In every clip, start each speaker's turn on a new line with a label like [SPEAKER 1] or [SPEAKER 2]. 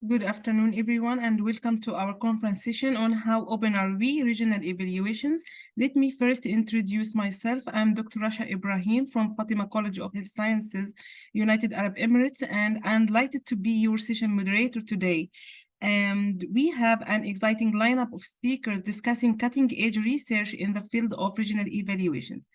[SPEAKER 1] Good afternoon, everyone, and welcome to our conference session on how open are we regional evaluations. Let me first introduce myself. I'm Dr. Rasha Ibrahim from Fatima College of Health Sciences, United Arab Emirates, and I'm delighted to be your session moderator today. And we have an exciting lineup of speakers discussing cutting-edge research in the field of regional evaluations.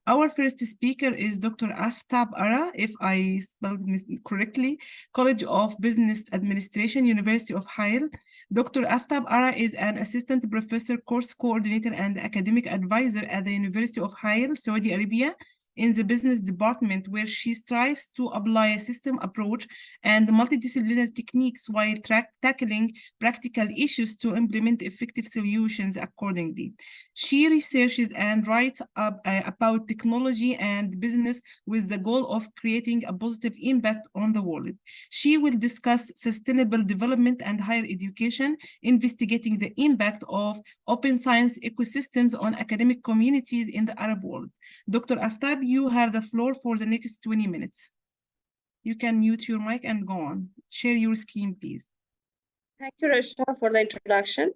[SPEAKER 1] Our first speaker is Dr. Aftab Ara, if I spelled correctly, College of Business Administration, University of Hail. Dr. Aftab Ara is an assistant professor, course coordinator, and academic advisor at the University of Hail, Saudi Arabia, in the business department, where she strives to apply a system approach and multidisciplinary techniques while tackling practical issues to implement effective solutions accordingly. She researches and writes about technology and business with the goal of creating a positive impact on the world. She will discuss sustainable development and higher education, investigating the impact of open science ecosystems on academic communities in the Arab world. Dr. Aftab, you have the floor for the next 20 minutes. You can mute your mic and go on. Share your screen, please.
[SPEAKER 2] Thank you, Rashna, for the introduction.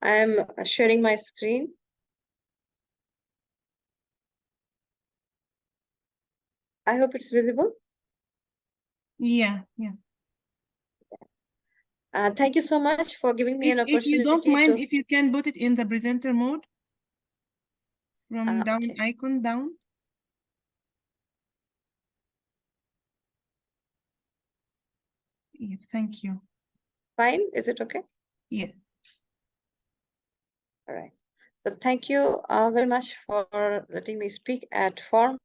[SPEAKER 2] I'm sharing my screen. I hope it's visible.
[SPEAKER 1] Yeah.
[SPEAKER 2] Thank you so much for giving me an opportunity.
[SPEAKER 1] If you don't mind, if you can put it in the presenter mode from down
[SPEAKER 2] okay.
[SPEAKER 1] icon down. Yeah, thank you.
[SPEAKER 2] Fine, is it okay?
[SPEAKER 1] Yeah.
[SPEAKER 2] All right. So thank you very much for letting me speak at F.O.R.M.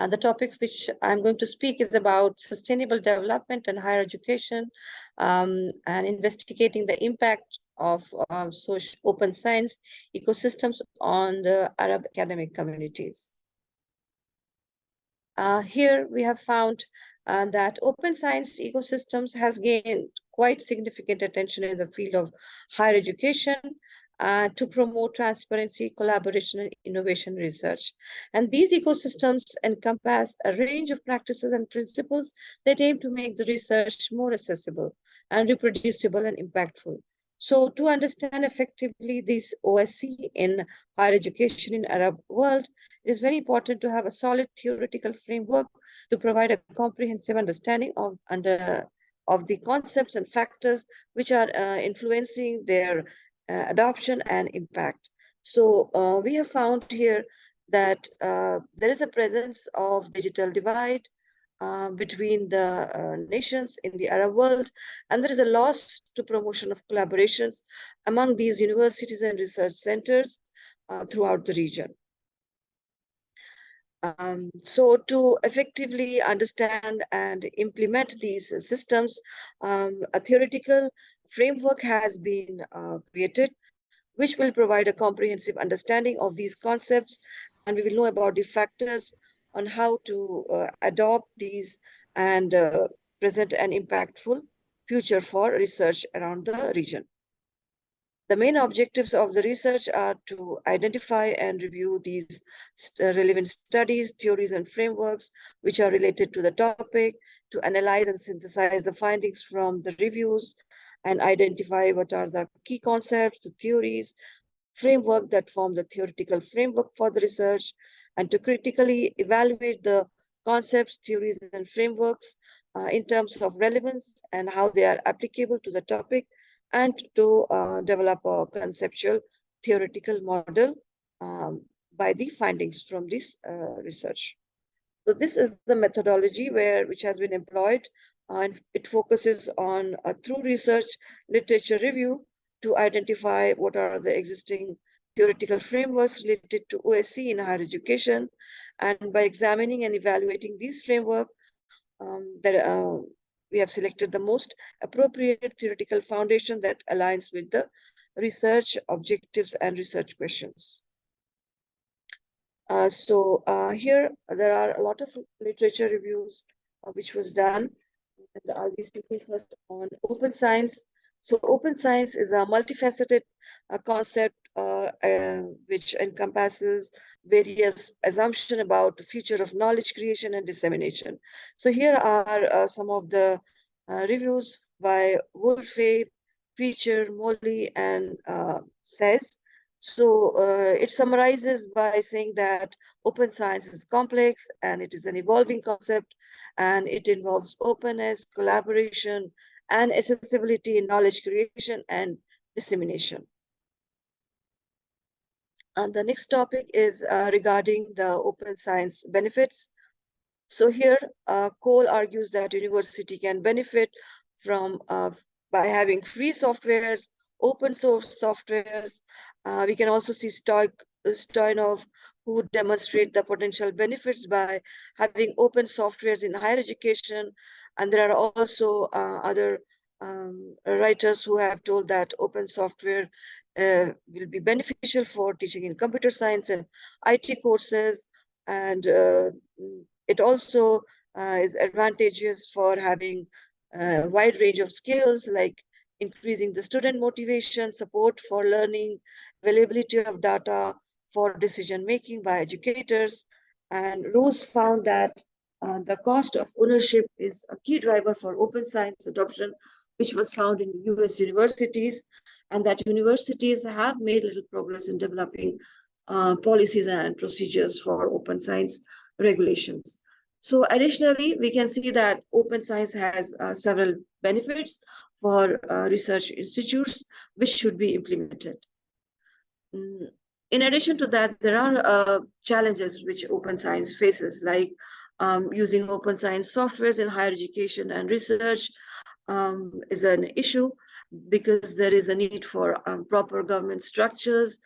[SPEAKER 2] The topic which I'm going to speak is about sustainable development and higher education, and investigating the impact of social open science ecosystems on the Arab academic communities. Here we have found that open science ecosystems has gained quite significant attention in the field of higher education to promote transparency, collaboration, and innovation research. And these ecosystems encompass a range of practices and principles that aim to make the research more accessible and reproducible and impactful. So to understand effectively this OSC in higher education in Arab world, it is very important to have a solid theoretical framework to provide a comprehensive understanding of the concepts and factors which are influencing their adoption and impact. So we have found here that there is a presence of digital divide between the nations in the Arab world, and there is a loss to promotion of collaborations among these universities and research centers throughout the region. So to effectively understand and implement these systems, a theoretical framework has been created, which will provide a comprehensive understanding of these concepts, and we will know about the factors on how to adopt these and present an impactful future for research around the region. The main objectives of the research are to identify and review these relevant studies, theories, and frameworks which are related to the topic, to analyze and synthesize the findings from the reviews, and identify what are the key concepts, the theories, framework that form the theoretical framework for the research, and to critically evaluate the concepts, theories, and frameworks in terms of relevance and how they are applicable to the topic, and to develop a conceptual theoretical model by the findings from this research. So this is the methodology which has been employed, and it focuses on through research literature review to identify what are the existing theoretical frameworks related to OSC in higher education, and by examining and evaluating these framework, we have selected the most appropriate theoretical foundation that aligns with the research objectives and research questions. Here there are a lot of literature reviews which was done, and I'll be speaking first on open science. So open science is a multifaceted concept which encompasses various assumptions about the future of knowledge creation and dissemination. So here are some of the reviews by Wolfe, Feature, Molly, and says. So it summarizes by saying that open science is complex and it is an evolving concept, and it involves openness, collaboration, and accessibility in knowledge creation and dissemination. And the next topic is regarding the open science benefits. So here, Cole argues that university can benefit from by having free softwares, open source softwares. We can also see Stoyanov, who demonstrate the potential benefits by having open softwares in higher education. And there are also other writers who have told that open software will be beneficial for teaching in computer science and IT courses. And it also is advantageous for having a wide range of skills like increasing the student motivation, support for learning, availability of data for decision making by educators. And Rose found that the cost of ownership is a key driver for open science adoption, which was found in US universities, and that universities have made little progress in developing policies and procedures for open science regulations. So additionally, we can see that open science has several benefits for research institutes, which should be implemented. In addition to that, there are challenges which open science faces, like using open science softwares in higher education and research is an issue because there is a need for proper government structures.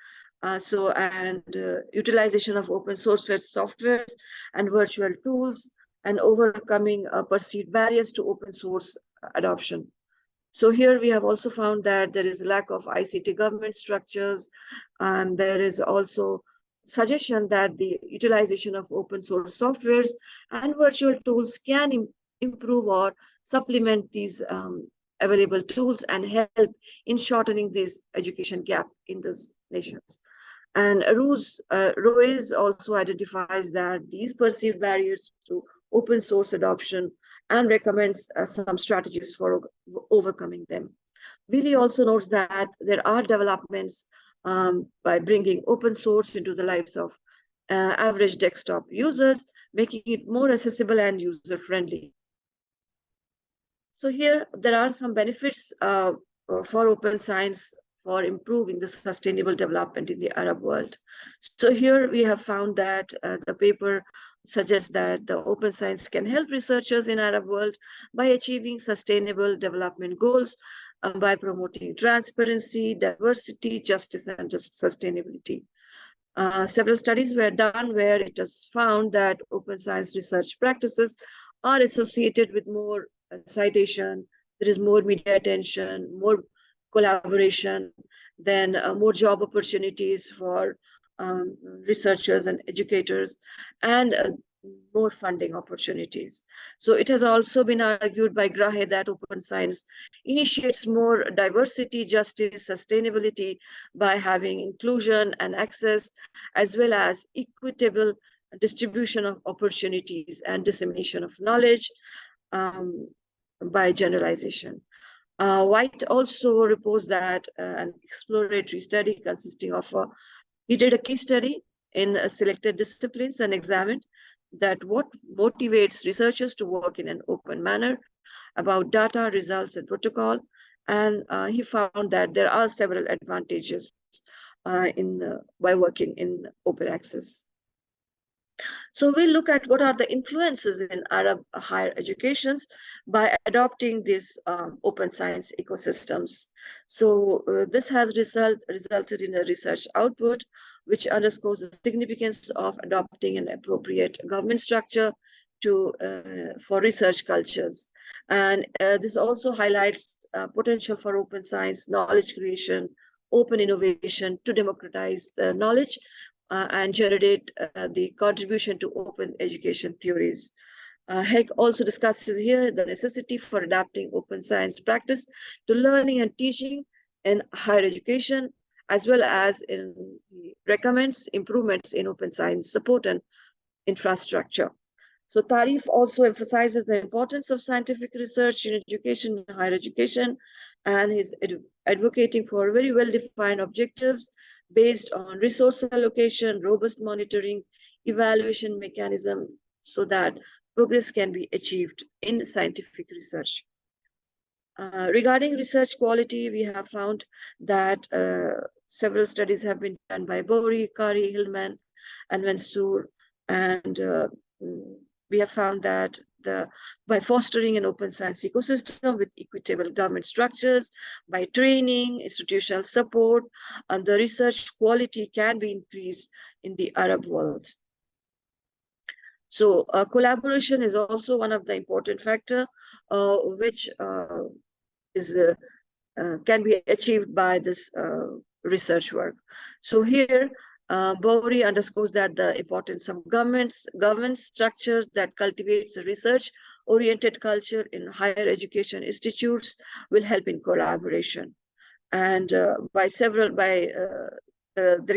[SPEAKER 2] Utilization of open source softwares and virtual tools, and overcoming perceived barriers to open source adoption. So here we have also found that there is a lack of ICT government structures, and there is also suggestion that the utilization of open source softwares and virtual tools can improve or supplement these available tools and help in shortening this education gap in these nations. And Ruiz also identifies that these perceived barriers to open source adoption and recommends some strategies for overcoming them. Willie also notes that there are developments by bringing open source into the lives of average desktop users, making it more accessible and user-friendly. So here, there are some benefits for open science for improving the sustainable development in the Arab world. So here we have found that the paper suggests that the open science can help researchers in Arab world by achieving sustainable development goals by promoting transparency, diversity, justice, and sustainability. Several studies were done where it was found that open science research practices are associated with more citation, there is more media attention, more collaboration, then more job opportunities for researchers and educators, and more funding opportunities. So it has also been argued by Grahe that open science initiates more diversity, justice, sustainability by having inclusion and access, as well as equitable distribution of opportunities and dissemination of knowledge by generalization. White also reports that an exploratory study consisting of he did a case study in selected disciplines and examined that what motivates researchers to work in an open manner about data, results, and protocol. And he found that there are several advantages by working in open access. So we look at what are the influences in Arab higher educations by adopting these open science ecosystems. So this has resulted in a research output which underscores the significance of adopting an appropriate government structure for research cultures. And this also highlights potential for open science, knowledge creation, open innovation to democratize the knowledge and generate the contribution to open education theories. Heck also discusses here the necessity for adapting open science practice to learning and teaching in higher education, as well as recommends improvements in open science support and infrastructure. So Tarif also emphasizes the importance of scientific research in education and higher education, and is advocating for very well-defined objectives based on resource allocation, robust monitoring, evaluation mechanism, so that progress can be achieved in scientific research. Regarding research quality, we have found that several studies have been done by Bowery, Kari, Hillman, and Mansour, and we have found that by fostering an open science ecosystem with equitable government structures, by training, institutional support, and the research quality can be increased in the Arab world. So collaboration is also one of the important factor which can be achieved by this research work. So here, Bowery underscores that the importance of government structures that cultivates a research-oriented culture in higher education institutes will help in collaboration. And there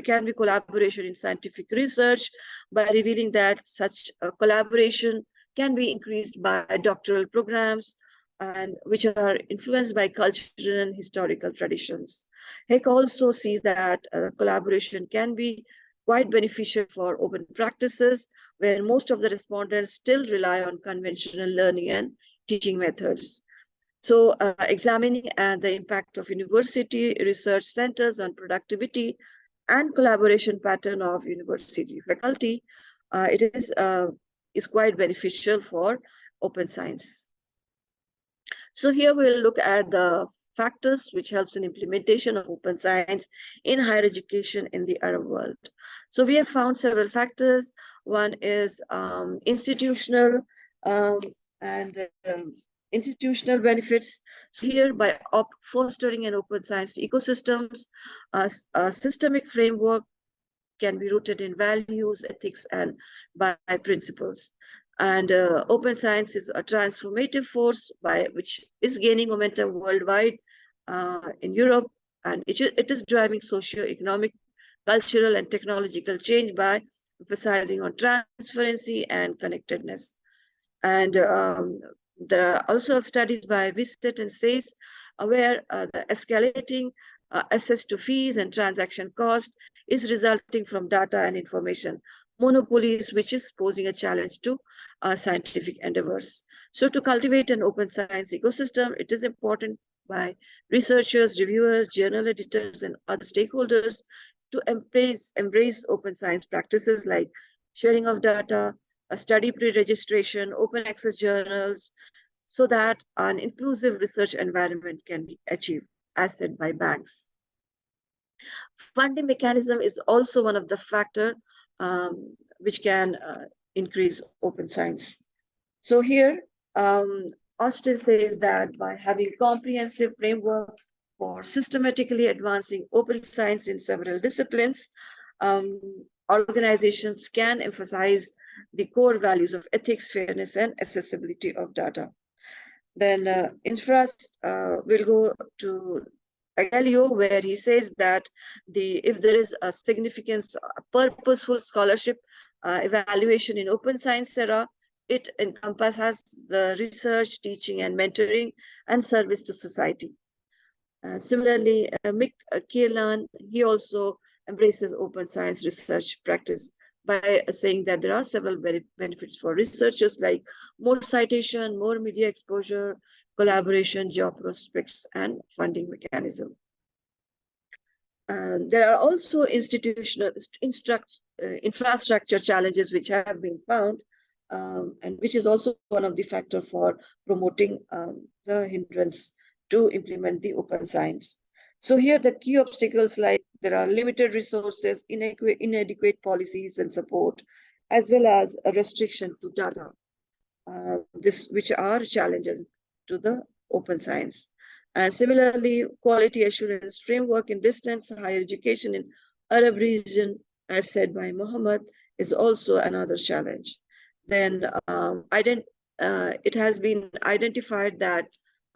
[SPEAKER 2] can be collaboration in scientific research by revealing that such collaboration can be increased by doctoral programs, and which are influenced by cultural and historical traditions. Heck also sees that collaboration can be quite beneficial for open practices, where most of the respondents still rely on conventional learning and teaching methods. So examining the impact of university research centers on productivity and collaboration pattern of university faculty, it is quite beneficial for open science. So here we'll look at the factors which helps in implementation of open science in higher education in the Arab world. So we have found several factors. One is institutional and institutional benefits. So here, by fostering an open science ecosystems, a systemic framework can be rooted in values, ethics, and by principles. And open science is a transformative force which is gaining momentum worldwide in Europe, and it is driving socio-economic, cultural, and technological change by emphasizing on transparency and connectedness. And there are also studies by Visit and SAYS where the escalating access to fees and transaction cost is resulting from data and information monopolies, which is posing a challenge to scientific endeavors. So to cultivate an open science ecosystem, it is important by researchers, reviewers, journal editors, and other stakeholders to embrace open science practices like sharing of data, a study pre-registration, open access journals, so that an inclusive research environment can be achieved, as said by banks. Funding mechanism is also one of the factor which can increase open science. So here, Austin says that by having comprehensive framework for systematically advancing open science in several disciplines, organizations can emphasize the core values of ethics, fairness, and accessibility of data. Then we'll go to Galileo, where he says that if there is a significance, a purposeful scholarship evaluation in open science era, it encompasses the research, teaching, and mentoring, and service to society. Similarly, Mick Kierland, he also embraces open science research practice by saying that there are several benefits for researchers, like more citation, more media exposure, collaboration, job prospects, and funding mechanism. There are also institutional infrastructure challenges which have been found, and which is also one of the factors for promoting the hindrance to implement the open science. So here the key obstacles, like there are limited resources, inadequate policies and support, as well as a restriction to data, which are challenges to the open science. And similarly, quality assurance framework in distance higher education in Arab region, as said by Muhammad, is also another challenge. Then it has been identified that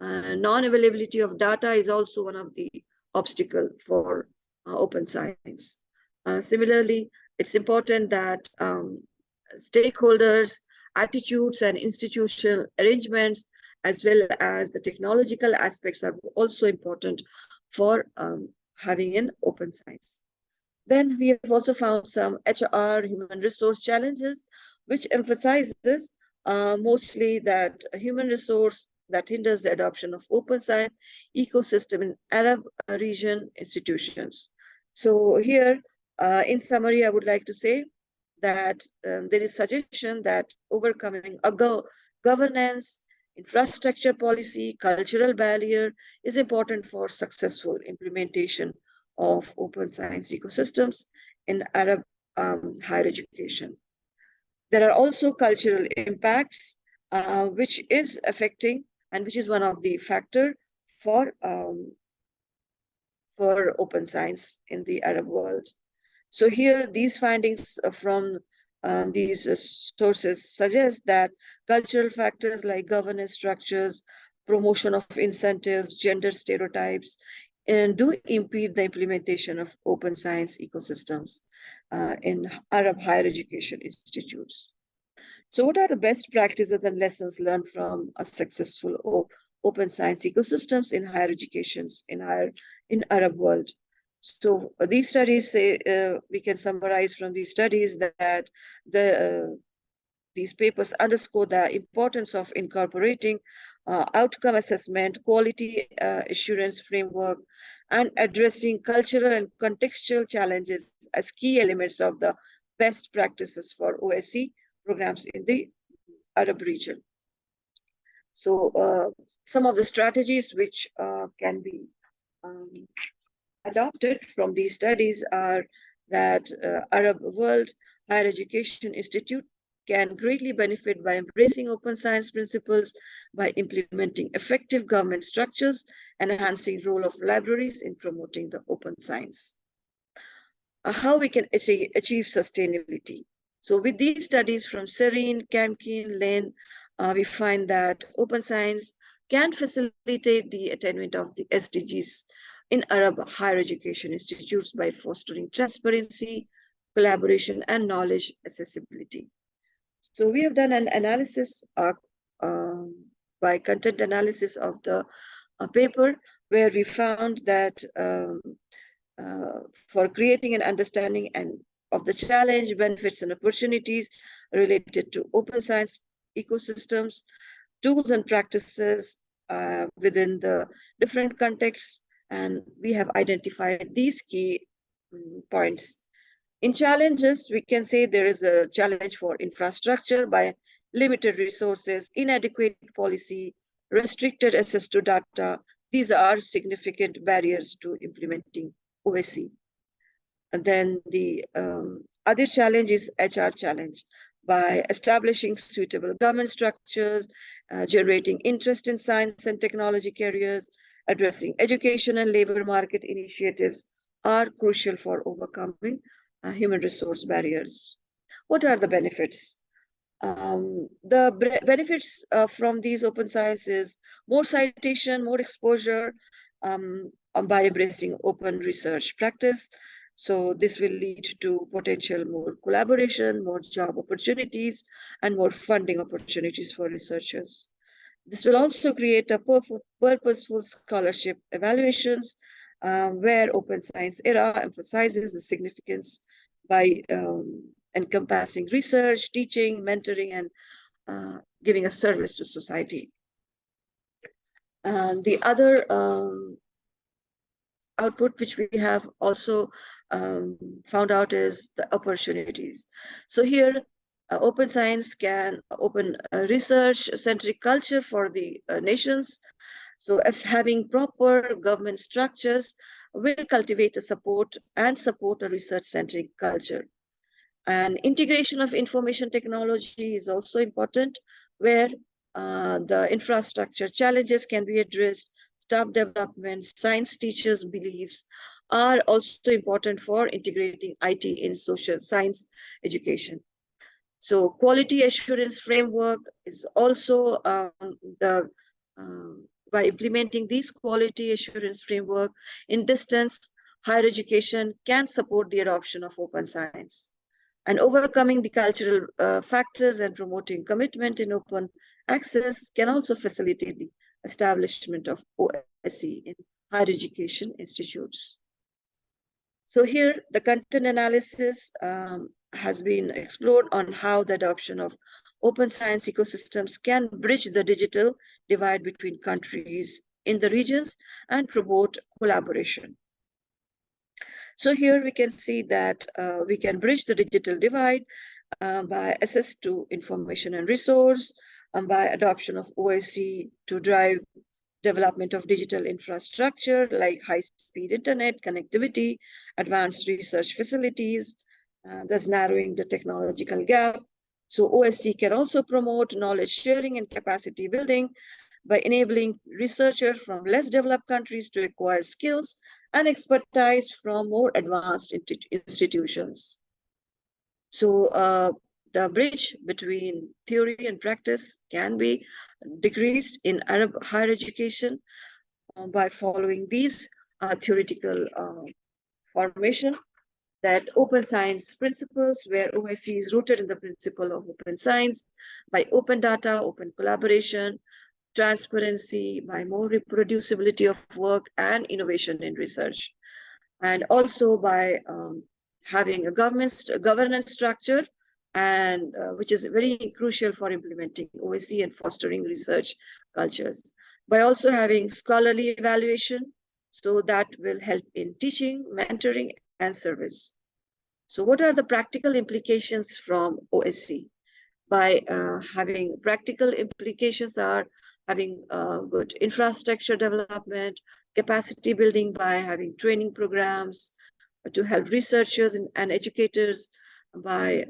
[SPEAKER 2] non-availability of data is also one of the obstacles for open science. Similarly, it's important that stakeholders attitudes and institutional arrangements, as well as the technological aspects, are also important for having an open science. Then we have also found some HR, human resource challenges, which emphasizes mostly that human resource that hinders the adoption of open science ecosystem in Arab region institutions. So here, in summary, I would like to say that there is suggestion that overcoming a governance, infrastructure policy, cultural barrier is important for successful implementation of open science ecosystems in Arab higher education. There are also cultural impacts, which is affecting and which is one of the factor for open science in the Arab world. So here, these findings from these sources suggest that cultural factors like governance structures, promotion of incentives, gender stereotypes, and do impede the implementation of open science ecosystems in Arab higher education institutes. So what are the best practices and lessons learned from a successful open science ecosystems in higher educations in Arab world? So these studies say, we can summarize from these studies that these papers underscore the importance of incorporating outcome assessment, quality assurance framework, and addressing cultural and contextual challenges as key elements of the best practices for OSCE programs in the Arab region. So some of the strategies which can be um, adopted from these studies are that Arab World Higher Education Institute can greatly benefit by embracing open science principles, by implementing effective government structures, and enhancing role of libraries in promoting the open science. How we can achieve sustainability. So with these studies from Serene, Kamkin, Lane, we find that open science can facilitate the attainment of the SDGs in Arab higher education institutes by fostering transparency, collaboration, and knowledge accessibility. So we have done an analysis by content analysis of the paper, where we found that for creating an understanding and of the challenge, benefits, and opportunities related to open science ecosystems, tools and practices within the different contexts, and we have identified these key points. In challenges, we can say there is a challenge for infrastructure by limited resources, inadequate policy, restricted access to data. These are significant barriers to implementing OSCE. And then the other challenge is HR challenge by establishing suitable government structures, generating interest in science and technology careers, addressing education and labor market initiatives are crucial for overcoming human resource barriers. What are the benefits? The benefits from these open science is more citation, more exposure by embracing open research practice. So this will lead to potential more collaboration, more job opportunities, and more funding opportunities for researchers. This will also create a purposeful scholarship evaluations where open science era emphasizes the significance by encompassing research, teaching, mentoring, and giving a service to society. And the other output which we have also found out is the opportunities. So here, open science can open a research-centric culture for the nations. So if having proper government structures will cultivate a support a research-centric culture. And integration of information technology is also important, where the infrastructure challenges can be addressed. Staff development, science teachers' beliefs are also important for integrating IT in social science education. So quality assurance framework is also by implementing these quality assurance framework in distance, higher education can support the adoption of open science. And overcoming the cultural factors and promoting commitment in open access can also facilitate the establishment of OSC in higher education institutes. So here, the content analysis has been explored on how the adoption of open science ecosystems can bridge the digital divide between countries in the regions and promote collaboration. So here we can see that we can bridge the digital divide by access to information and resource, by adoption of OSC to drive development of digital infrastructure like high-speed internet connectivity, advanced research facilities, thus narrowing the technological gap. So OSC can also promote knowledge sharing and capacity building by enabling researchers from less developed countries to acquire skills and expertise from more advanced institutions. So the bridge between theory and practice can be decreased in Arab higher education by following these theoretical formation, that open science principles, where OSC is rooted in the principle of open science, by open data, open collaboration, transparency, by more reproducibility of work and innovation in research, and also by having a governance structure, and which is very crucial for implementing OSC and fostering research cultures, by also having scholarly evaluation, so that will help in teaching, mentoring, and service. So what are the practical implications from OSC? By having practical implications are having good infrastructure development, capacity building by having training programs to help researchers and educators, by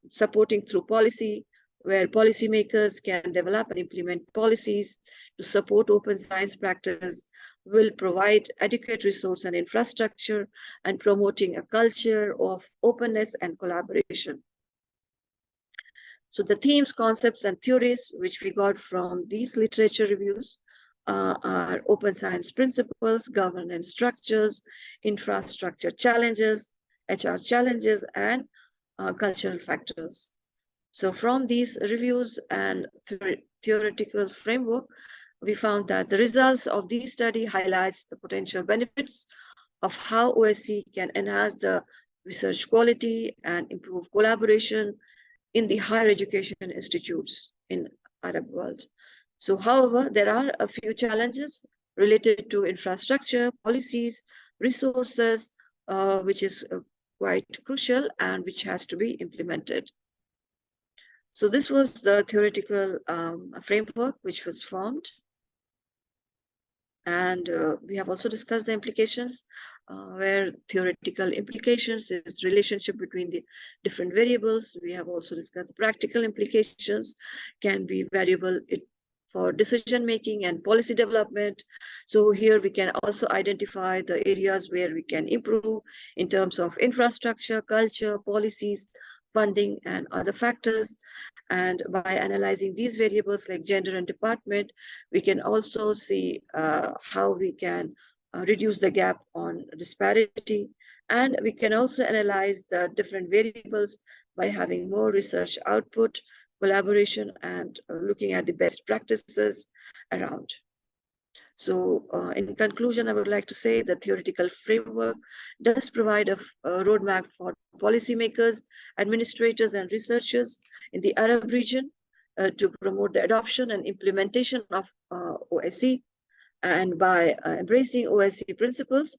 [SPEAKER 2] supporting through policy, where policymakers can develop and implement policies to support open science practice, will provide adequate resource and infrastructure, and promoting a culture of openness and collaboration. So the themes, concepts, and theories which we got from these literature reviews are open science principles, governance structures, infrastructure challenges, HR challenges, and cultural factors. So from these reviews and theoretical framework, we found that the results of this study highlights the potential benefits of how OSC can enhance the research quality and improve collaboration in the higher education institutes in Arab world. So, however, there are a few challenges related to infrastructure, policies, resources, which is quite crucial and which has to be implemented. So this was the theoretical framework which was formed. And we have also discussed the implications, where theoretical implications is relationship between the different variables. We have also discussed practical implications, can be variable for decision making and policy development. So here we can also identify the areas where we can improve in terms of infrastructure, culture, policies, funding, and other factors. And by analyzing these variables like gender and department, we can also see how we can reduce the gap on disparity. And we can also analyze the different variables by having more research output, collaboration, and looking at the best practices around. So in conclusion, I would like to say the theoretical framework does provide a roadmap for policymakers, administrators, and researchers in the Arab region to promote the adoption and implementation of OSC. And by embracing OSC principles,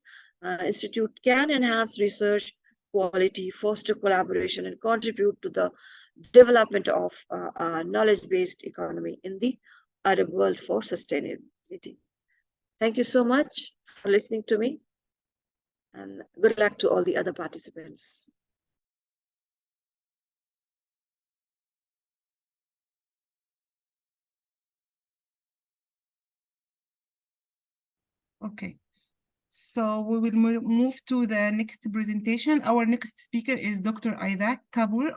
[SPEAKER 2] Institute can enhance research quality, foster collaboration, and contribute to the development of a knowledge-based economy in the Arab world for sustainability. Thank you so much for listening to me, and good luck to all the other participants.
[SPEAKER 1] Okay, so we will move to the next presentation. Our next speaker is Dr. Aftab Tabur,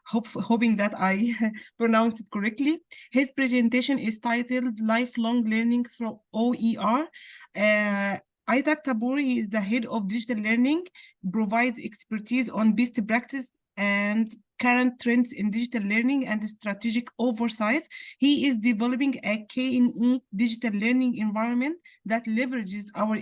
[SPEAKER 1] hoping that I pronounced it correctly. His presentation is titled Lifelong Learning Through OER. Aftab Tabur is the head of digital learning, provides expertise on best practice and current trends in digital learning and strategic oversight. He is developing a K&E digital learning environment that leverages our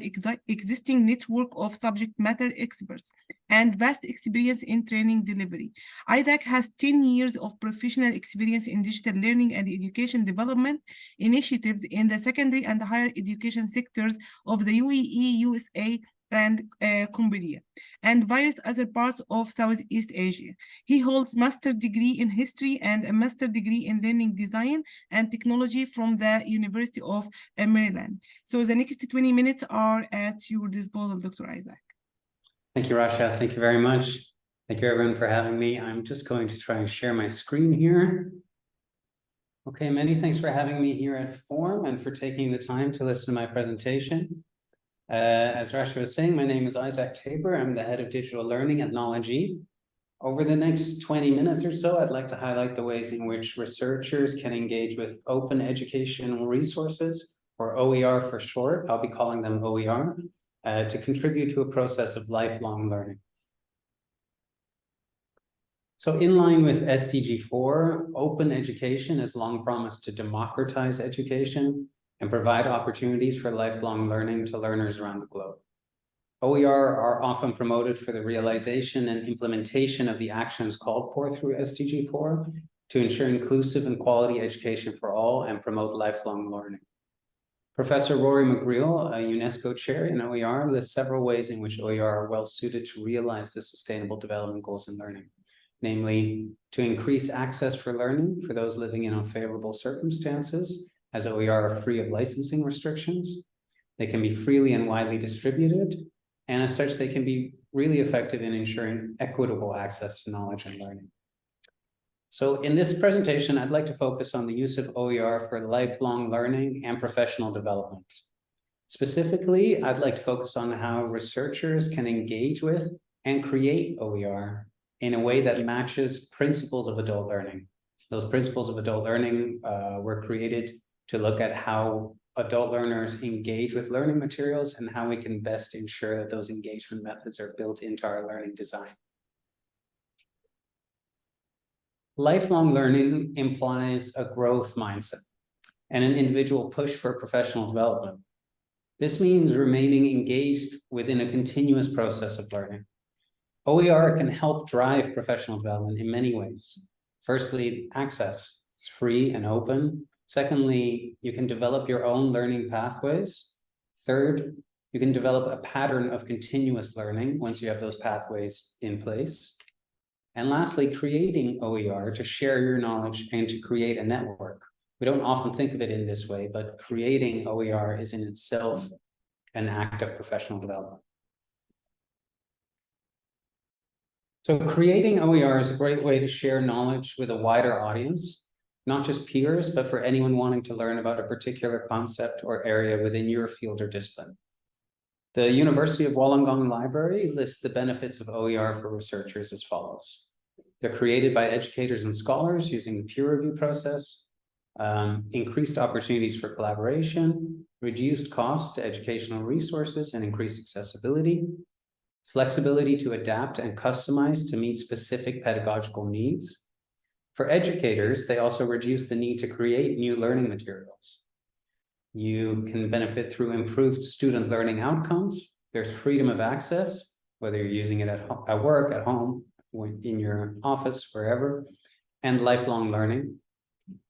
[SPEAKER 1] existing network of subject matter experts and vast experience in training delivery. Isaac has 10 years of professional experience in digital learning and education development initiatives in the secondary and higher education sectors of the UAE, USA, and Cambodia, and various other parts of Southeast Asia. He holds master's degree in history and a master's degree in learning design and technology from the University of Maryland. So the next 20 minutes are at your disposal, Dr. Isaac.
[SPEAKER 3] Thank you, Rasha. Thank you very much. Thank you, everyone, for having me. I'm just going to try and share my screen here. Okay, many thanks for having me here at F.O.R.M and for taking the time to listen to my presentation. As Rasha was saying, my name is Isaac Tabor. I'm the head of digital learning at Knowledge. Over the next 20 minutes or so, I'd like to highlight the ways in which researchers can engage with open educational resources, or OER for short. I'll be calling them OER, to contribute to a process of lifelong learning. So in line with SDG 4, open education has long promised to democratize education and provide opportunities for lifelong learning to learners around the globe. OER are often promoted for the realization and implementation of the actions called for through SDG 4 to ensure inclusive and quality education for all and promote lifelong learning. Professor Rory McGreal, a UNESCO chair in OER, lists several ways in which OER are well suited to realize the Sustainable Development Goals in learning, namely to increase access for learning for those living in unfavorable circumstances, as OER are free of licensing restrictions. They can be freely and widely distributed, and as such, they can be really effective in ensuring equitable access to knowledge and learning. So in this presentation, I'd like to focus on the use of OER for lifelong learning and professional development. Specifically, I'd like to focus on how researchers can engage with and create OER in a way that matches principles of adult learning. Those principles of adult learning were created to look at how adult learners engage with learning materials and how we can best ensure that those engagement methods are built into our learning design. Lifelong learning implies a growth mindset and an individual push for professional development. This means remaining engaged within a continuous process of learning. OER can help drive professional development in many ways. Firstly, access. It's free and open. Secondly, you can develop your own learning pathways. Third, you can develop a pattern of continuous learning once you have those pathways in place. And lastly, creating OER to share your knowledge and to create a network. We don't often think of it in this way, but creating OER is in itself an act of professional development. So creating OER is a great way to share knowledge with a wider audience, not just peers, but for anyone wanting to learn about a particular concept or area within your field or discipline. The University of Wollongong Library lists the benefits of OER for researchers as follows. They're created by educators and scholars using the peer review process, increased opportunities for collaboration, reduced costs to educational resources and increased accessibility, flexibility to adapt and customize to meet specific pedagogical needs. For educators, they also reduce the need to create new learning materials. You can benefit through improved student learning outcomes. There's freedom of access, whether you're using it at work, at home, in your office, wherever, and lifelong learning.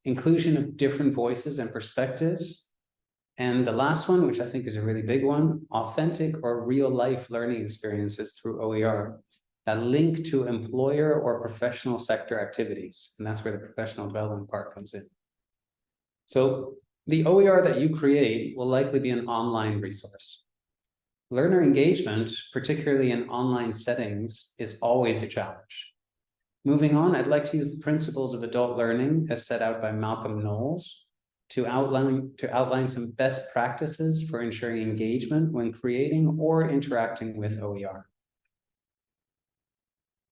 [SPEAKER 3] Inclusion of different voices and perspectives. And the last one, which I think is a really big one, authentic or real-life learning experiences through OER that link to employer or professional sector activities. And that's where the professional development part comes in. So the OER that you create will likely be an online resource. Learner engagement, particularly in online settings, is always a challenge. Moving on, I'd like to use the principles of adult learning as set out by Malcolm Knowles to outline some best practices for ensuring engagement when creating or interacting with OER.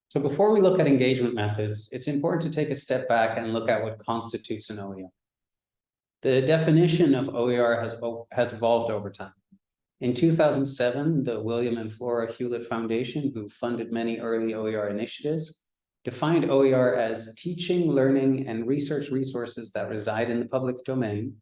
[SPEAKER 3] So before we look at engagement methods, it's important to take a step back and look at what constitutes an OER. The definition of OER has evolved over time. In 2007, the William and Flora Hewlett Foundation, who funded many early OER initiatives, defined OER as teaching, learning, and research resources that reside in the public domain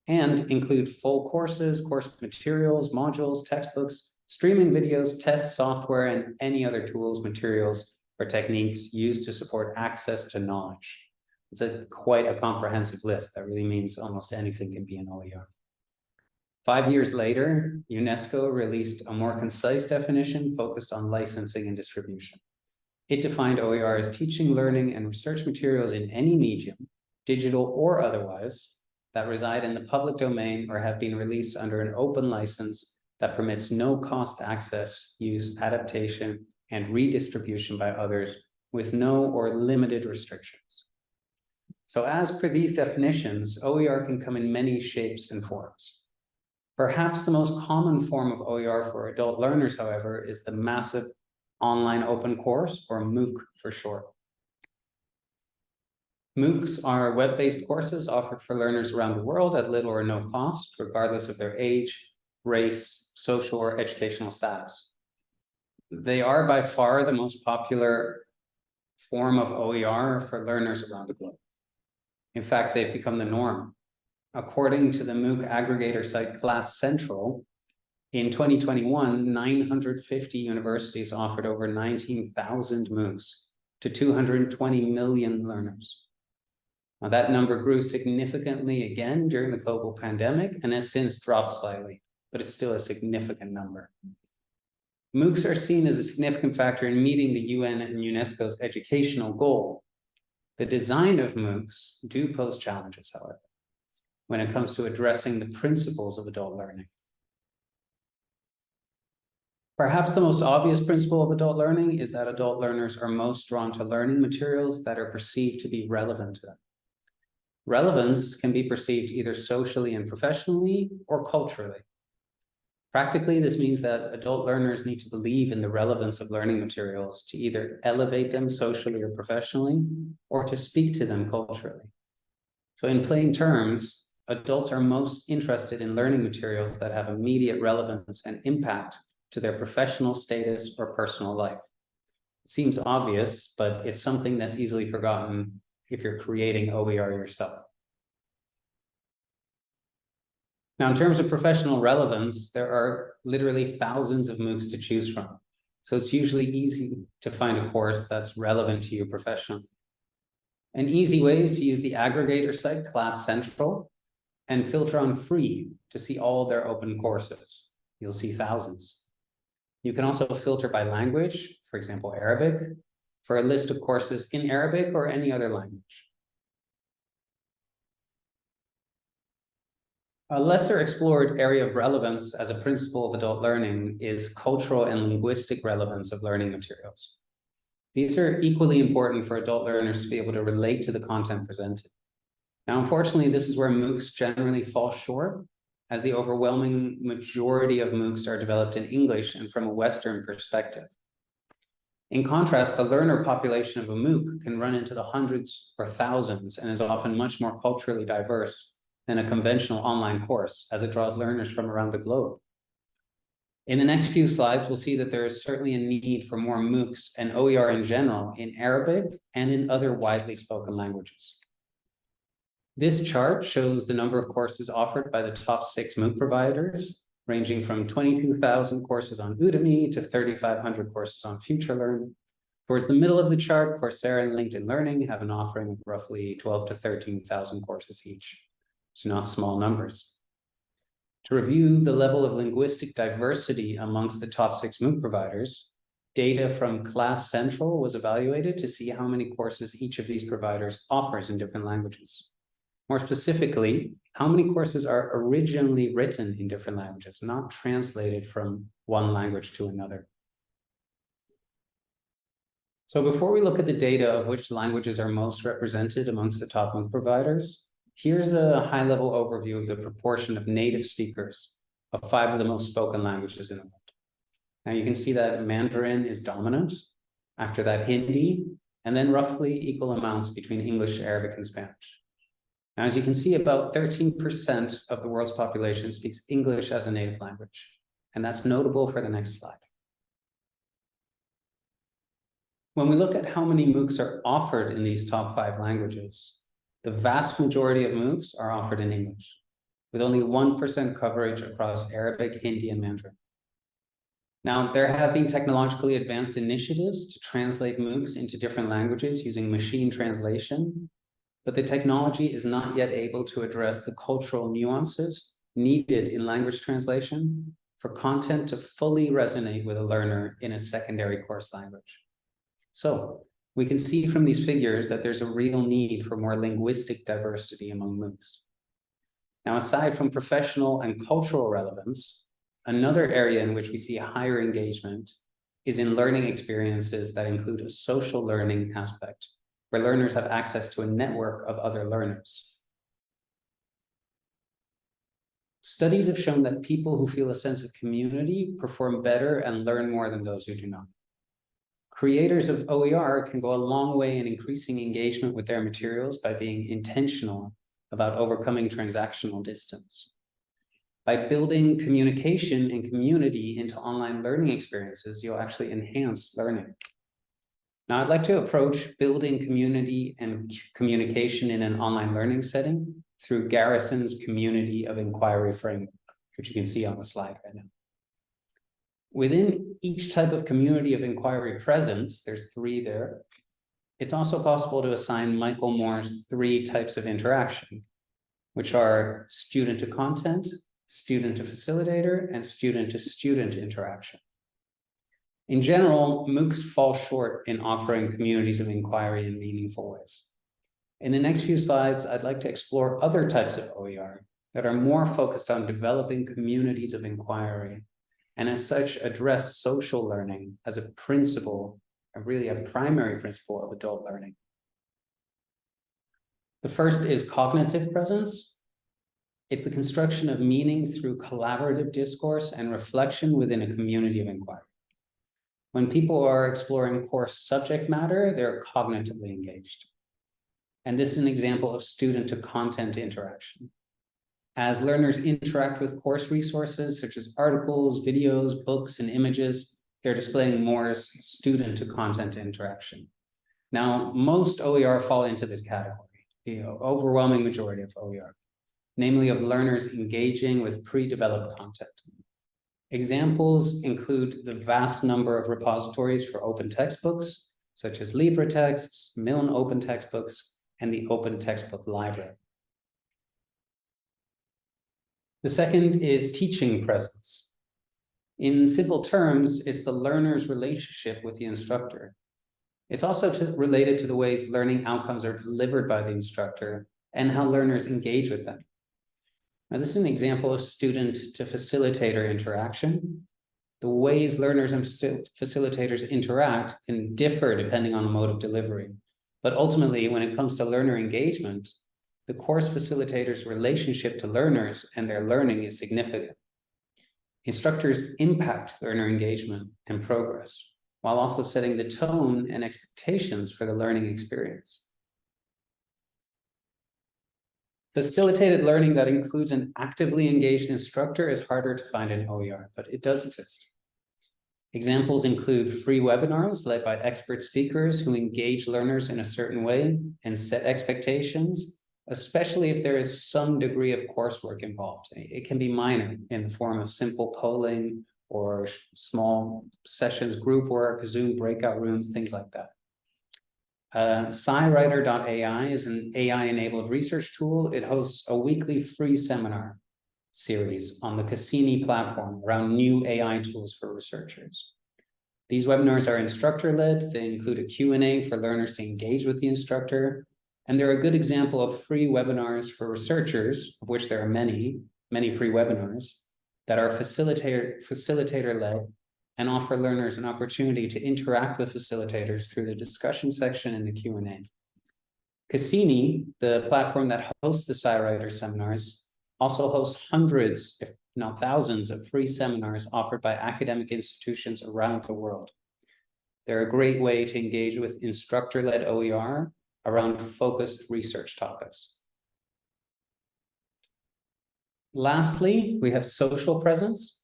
[SPEAKER 3] and include full courses, course materials, modules, textbooks, streaming videos, tests, software, and any other tools, materials, or techniques used to support access to knowledge. It's quite a comprehensive list. That really means almost anything can be an OER. 5 years later, UNESCO released a more concise definition focused on licensing and distribution. It defined OER as teaching, learning, and research materials in any medium, digital or otherwise, that reside in the public domain or have been released under an open license that permits no cost access, use, adaptation, and redistribution by others with no or limited restrictions. So as per these definitions, OER can come in many shapes and forms. Perhaps the most common form of OER for adult learners, however, is the massive online open course, or MOOC for short. MOOCs are web-based courses offered for learners around the world at little or no cost, regardless of their age, race, social, or educational status. They are by far the most popular form of OER for learners around the globe. In fact, they've become the norm. According to the MOOC aggregator site Class Central, in 2021, 950 universities offered over 19,000 MOOCs to 220 million learners. Now, that number grew significantly again during the global pandemic and has since dropped slightly, but it's still a significant number. MOOCs are seen as a significant factor in meeting the UN and UNESCO's educational goal. The design of MOOCs do pose challenges, however, when it comes to addressing the principles of adult learning. Perhaps the most obvious principle of adult learning is that adult learners are most drawn to learning materials that are perceived to be relevant to them. Relevance can be perceived either socially and professionally or culturally. Practically, this means that adult learners need to believe in the relevance of learning materials to either elevate them socially or professionally, or to speak to them culturally. So in plain terms, adults are most interested in learning materials that have immediate relevance and impact to their professional status or personal life. It seems obvious, but it's something that's easily forgotten if you're creating OER yourself. Now, in terms of professional relevance, there are literally thousands of MOOCs to choose from. So it's usually easy to find a course that's relevant to you professionally. An easy way is to use the aggregator site Class Central and filter on free to see all their open courses. You'll see thousands. You can also filter by language, for example, Arabic, for a list of courses in Arabic or any other language. A lesser explored area of relevance as a principle of adult learning is cultural and linguistic relevance of learning materials. These are equally important for adult learners to be able to relate to the content presented. Now, unfortunately, this is where MOOCs generally fall short, as the overwhelming majority of MOOCs are developed in English and from a Western perspective. In contrast, the learner population of a MOOC can run into the hundreds or thousands and is often much more culturally diverse than a conventional online course, as it draws learners from around the globe. In the next few slides, we'll see that there is certainly a need for more MOOCs and OER in general in Arabic and in other widely spoken languages. This chart shows the number of courses offered by the top 6 MOOC providers, ranging from 22,000 courses on Udemy to 3,500 courses on FutureLearn. Towards the middle of the chart, Coursera and LinkedIn Learning have an offering of roughly 12 to 13,000 courses each. So not small numbers. To review the level of linguistic diversity amongst the top 6 MOOC providers, data from Class Central was evaluated to see how many courses each of these providers offers in different languages. More specifically, how many courses are originally written in different languages, not translated from one language to another. So before we look at the data of which languages are most represented amongst the top MOOC providers, here's a high-level overview of the proportion of native speakers of 5 of the most spoken languages in the world. Now you can see that Mandarin is dominant, after that Hindi, and then roughly equal amounts between English, Arabic, and Spanish. Now, as you can see, about 13% of the world's population speaks English as a native language, and that's notable for the next slide. When we look at how many MOOCs are offered in these top 5 languages, the vast majority of MOOCs are offered in English, with only 1% coverage across Arabic, Hindi, and Mandarin. Now, there have been technologically advanced initiatives to translate MOOCs into different languages using machine translation, but the technology is not yet able to address the cultural nuances needed in language translation for content to fully resonate with a learner in a secondary course language. So we can see from these figures that there's a real need for more linguistic diversity among MOOCs. Now, aside from professional and cultural relevance, another area in which we see higher engagement is in learning experiences that include a social learning aspect, where learners have access to a network of other learners. Studies have shown that people who feel a sense of community perform better and learn more than those who do not. Creators of OER can go a long way in increasing engagement with their materials by being intentional about overcoming transactional distance. By building communication and community into online learning experiences, you'll actually enhance learning. Now, I'd like to approach building community and communication in an online learning setting through Garrison's Community of Inquiry framework, which you can see on the slide right now. Within each type of community of inquiry presence, there's 3 there. It's also possible to assign Michael Moore's 3 types of interaction, which are student to content, student to facilitator, and student to student interaction. In general, MOOCs fall short in offering communities of inquiry in meaningful ways. In the next few slides, I'd like to explore other types of OER that are more focused on developing communities of inquiry, and as such address social learning as a principle, really a primary principle of adult learning. The first is cognitive presence. It's the construction of meaning through collaborative discourse and reflection within a community of inquiry. When people are exploring course subject matter, they're cognitively engaged. And this is an example of student to content interaction. As learners interact with course resources such as articles, videos, books, and images, they're displaying Moore's student to content interaction. Now, most OER fall into this category, the overwhelming majority of OER, namely of learners engaging with pre-developed content. Examples include the vast number of repositories for open textbooks, such as LibreTexts, Milne Open Textbooks, and the Open Textbook Library. The second is teaching presence. In simple terms, it's the learner's relationship with the instructor. It's also related to the ways learning outcomes are delivered by the instructor and how learners engage with them. Now, this is an example of student to facilitator interaction. The ways learners and facilitators interact can differ depending on the mode of delivery. But ultimately, when it comes to learner engagement, the course facilitator's relationship to learners and their learning is significant. Instructors impact learner engagement and progress, while also setting the tone and expectations for the learning experience. Facilitated learning that includes an actively engaged instructor is harder to find in OER, but it does exist. Examples include free webinars led by expert speakers who engage learners in a certain way and set expectations, especially if there is some degree of coursework involved. It can be minor in the form of simple polling or small sessions, group work, Zoom breakout rooms, things like that. SciWriter.ai is an AI-enabled research tool. It hosts a weekly free seminar series on the Cassini platform around new AI tools for researchers. These webinars are instructor-led. They include a Q&A for learners to engage with the instructor. And they're a good example of free webinars for researchers, of which there are many free webinars that are facilitator-led and offer learners an opportunity to interact with facilitators through the discussion section and the Q&A. Cassini, the platform that hosts the SciWriter seminars, also hosts hundreds, if not thousands, of free seminars offered by academic institutions around the world. They're a great way to engage with instructor-led OER around focused research topics. Lastly, we have social presence.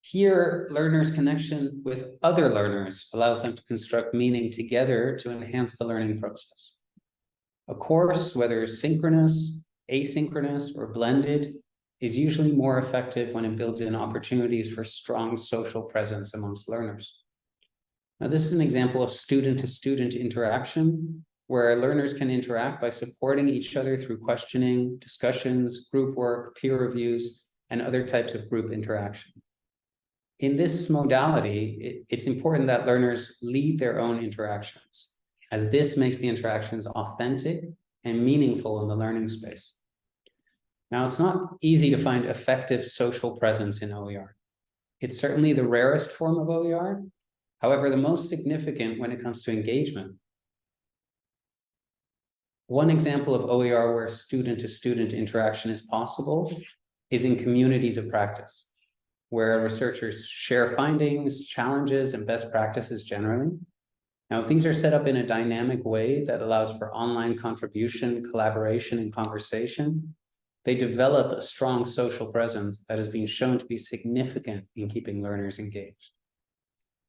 [SPEAKER 3] Here, learners' connection with other learners allows them to construct meaning together to enhance the learning process. A course, whether synchronous, asynchronous, or blended, is usually more effective when it builds in opportunities for strong social presence amongst learners. Now, this is an example of student-to-student interaction, where learners can interact by supporting each other through questioning, discussions, group work, peer reviews, and other types of group interaction. In this modality, it's important that learners lead their own interactions, as this makes the interactions authentic and meaningful in the learning space. Now, it's not easy to find effective social presence in OER. It's certainly the rarest form of OER, however, the most significant when it comes to engagement. One example of OER where student-to-student interaction is possible is in communities of practice, where researchers share findings, challenges, and best practices generally. Now, if these are set up in a dynamic way that allows for online contribution, collaboration, and conversation, they develop a strong social presence that has been shown to be significant in keeping learners engaged.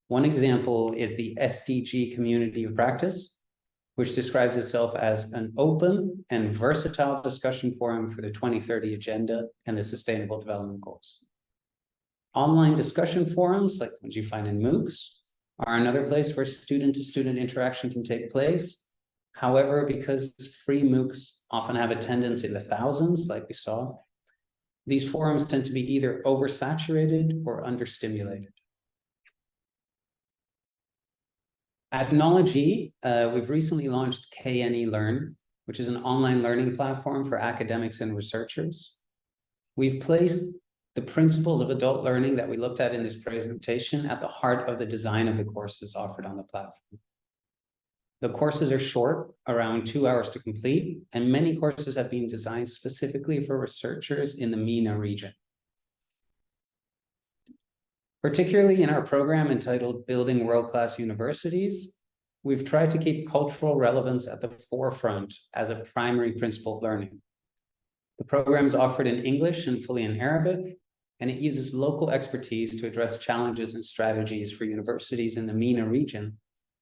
[SPEAKER 3] One example is the SDG community of practice, which describes itself as an open and versatile discussion forum for the 2030 Agenda and the Sustainable Development Goals. Online discussion forums, like the ones you find in MOOCs, are another place where student-to-student interaction can take place. However, because free MOOCs often have attendance in the thousands, like we saw, these forums tend to be either oversaturated or understimulated. At Knowledge, we've recently launched KNE Learn, which is an online learning platform for academics and researchers. We've placed the principles of adult learning that we looked at in this presentation at the heart of the design of the courses offered on the platform. The courses are short, around 2 hours to complete, and many courses have been designed specifically for researchers in the MENA region. Particularly in our program entitled Building World-Class Universities, we've tried to keep cultural relevance at the forefront as a primary principle of learning. The program is offered in English and fully in Arabic, and it uses local expertise to address challenges and strategies for universities in the MENA region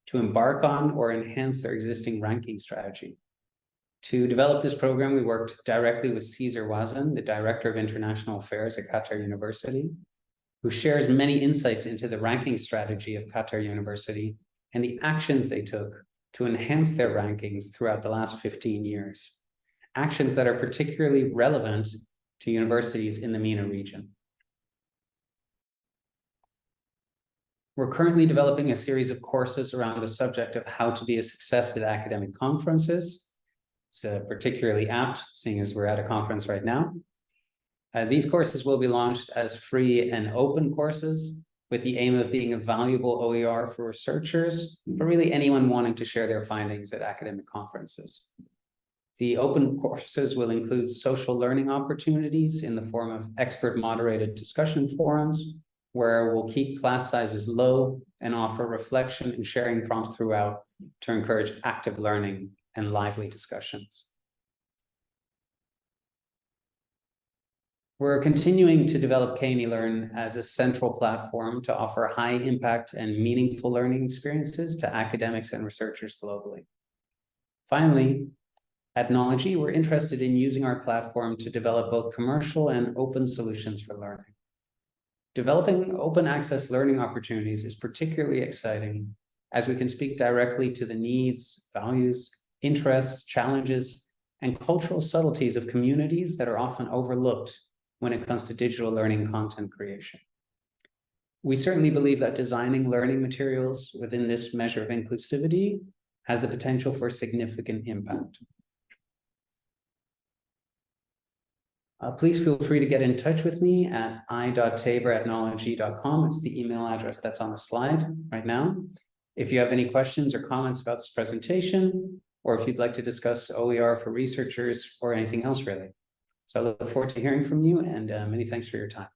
[SPEAKER 3] to embark on or enhance their existing ranking strategy. To develop this program, we worked directly with Cesar Wazan, the Director of International Affairs at Qatar University, who shares many insights into the ranking strategy of Qatar University and the actions they took to enhance their rankings throughout the last 15 years, actions that are particularly relevant to universities in the MENA region. We're currently developing a series of courses around the subject of how to be a success at academic conferences. It's particularly apt, seeing as we're at a conference right now. These courses will be launched as free and open courses with the aim of being a valuable OER for researchers, but really anyone wanting to share their findings at academic conferences. The open courses will include social learning opportunities in the form of expert moderated discussion forums, where we'll keep class sizes low and offer reflection and sharing prompts throughout to encourage active learning and lively discussions. We're continuing to develop KNE Learn as a central platform to offer high impact and meaningful learning experiences to academics and researchers globally. Finally, at Knowledge, we're interested in using our platform to develop both commercial and open solutions for learning. Developing open access learning opportunities is particularly exciting as we can speak directly to the needs, values, interests, challenges, and cultural subtleties of communities that are often overlooked when it comes to digital learning content creation. We certainly believe that designing learning materials within this measure of inclusivity has the potential for significant impact. Please feel free to get in touch with me at i.tabor@knowledge.com. It's the email address that's on the slide right now. If you have any questions or comments about this presentation, or if you'd like to discuss OER for researchers or anything else really. So I look forward to hearing from you, and many thanks for your time.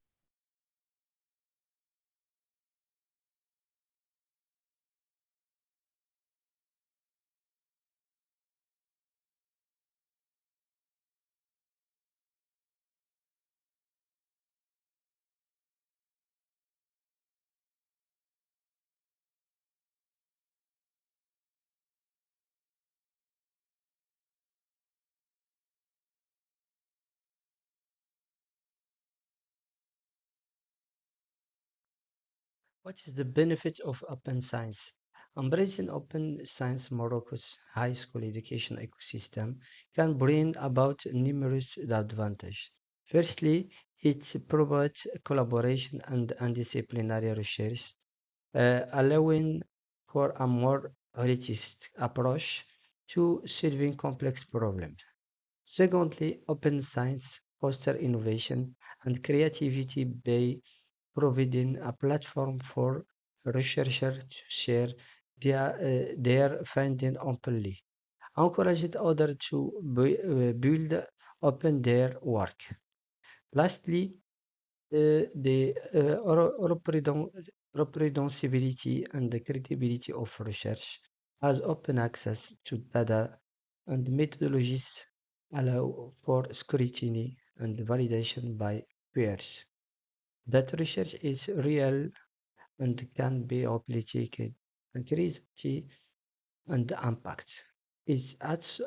[SPEAKER 4] What is the benefit of open science? Embracing open science Morocco's high school education ecosystem can bring about numerous advantages. Firstly, it promotes collaboration and disciplinary research, allowing for a more holistic approach to solving complex problems. Secondly, open science fosters innovation and creativity by providing a platform for researchers to share their findings openly, encouraging others to build upon their work. Lastly, the reproducibility and the credibility of research as open access to data and methodologies allow for scrutiny and validation by peers. That research is real and can be applied and creativity and impact. It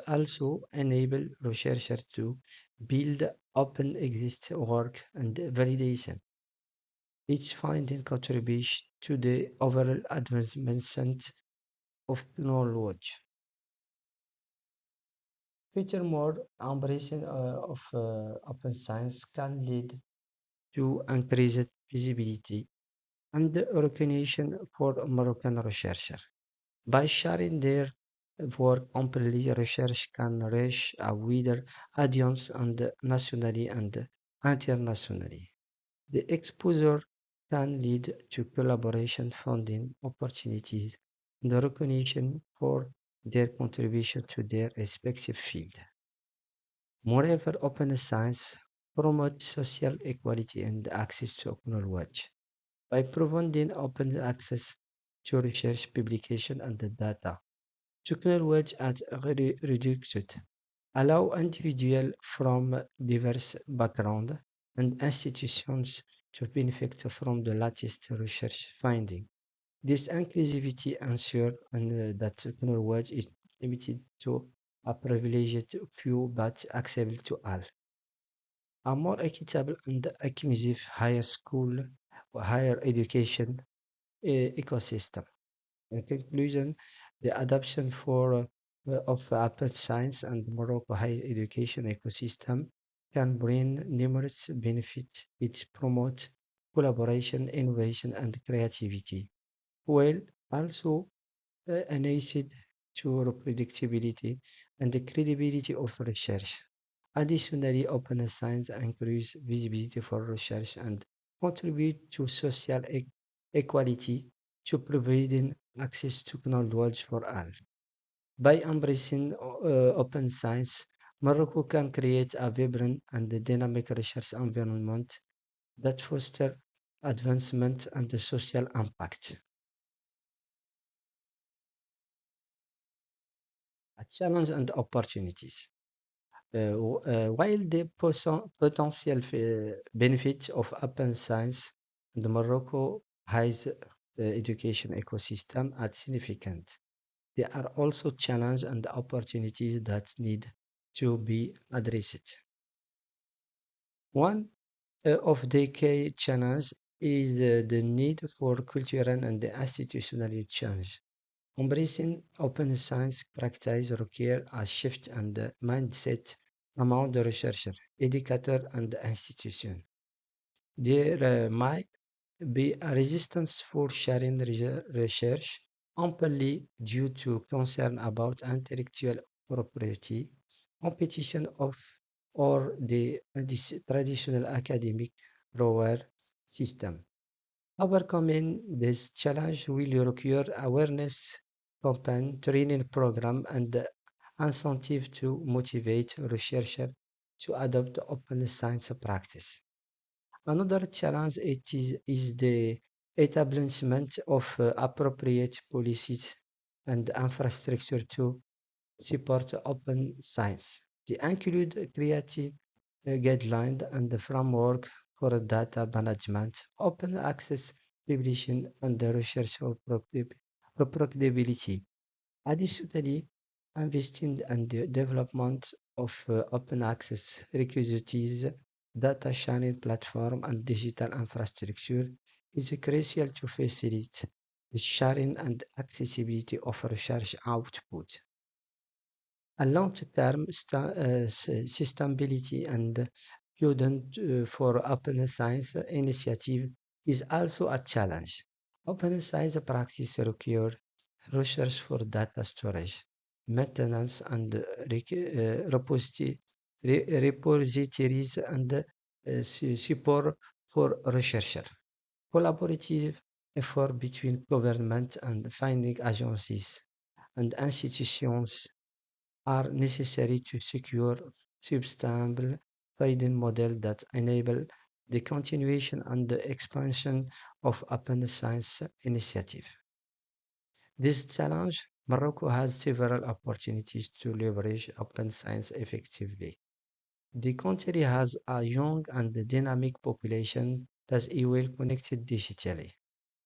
[SPEAKER 4] also enable researchers to build open exist work and validation. Each finding contributes to the overall advancement of knowledge. Furthermore, embracing of open science can lead to increased visibility and recognition for Moroccan researchers. By sharing their work openly, research can reach a wider audience and nationally and internationally. The exposure can lead to collaboration funding opportunities and recognition for their contribution to their respective field. Moreover, open science promotes social equality and access to knowledge. By providing open access to research, publication, and the data, technology at reduced allow individuals from diverse backgrounds and institutions to benefit from the latest research finding. This inclusivity ensures that technology is limited to a privileged few but accessible to all. A more equitable and inclusive higher school or higher education ecosystem. In conclusion, the adoption of applied science and Morocco higher education ecosystem can bring numerous benefits. It promotes collaboration, innovation, and creativity, while also enhancing to predictability and the credibility of research. Additionally, open science increases visibility for research and contribute to social equality to providing access to knowledge for all. By embracing open science, Morocco can create a vibrant and dynamic research environment that fosters advancement and the social impact. A challenge and opportunities. While the potential benefits of open science and Morocco has education ecosystem are significant, there are also challenges and opportunities that need to be addressed. One of the key challenges is the need for cultural and institutional change. Embracing open science practice requires a shift in the mindset among the researcher, educator, and institution. There might be a resistance for sharing research openly due to concern about intellectual property, competition of or the traditional academic reward system. Overcoming this challenge will require awareness campaign, training program, and incentive to motivate researchers to adopt open science practice. Another challenge is the establishment of appropriate policies and infrastructure to support open science. They include creative guidelines and the framework for data management, open access publishing, and the research reproducibility. Additionally, investing in the development of open access requisites, data sharing platform, and digital infrastructure is crucial to facilitate the sharing and accessibility of research output. A long-term sustainability and prudent for open science initiative is also a challenge. Open science practice require research for data storage, maintenance, and repositories and support for researchers. Collaborative effort between government and funding agencies and institutions are necessary to secure sustainable funding model that enable the continuation and the expansion of open science initiative. This challenge, Morocco has several opportunities to leverage open science effectively. The country has a young and dynamic population that is well connected digitally.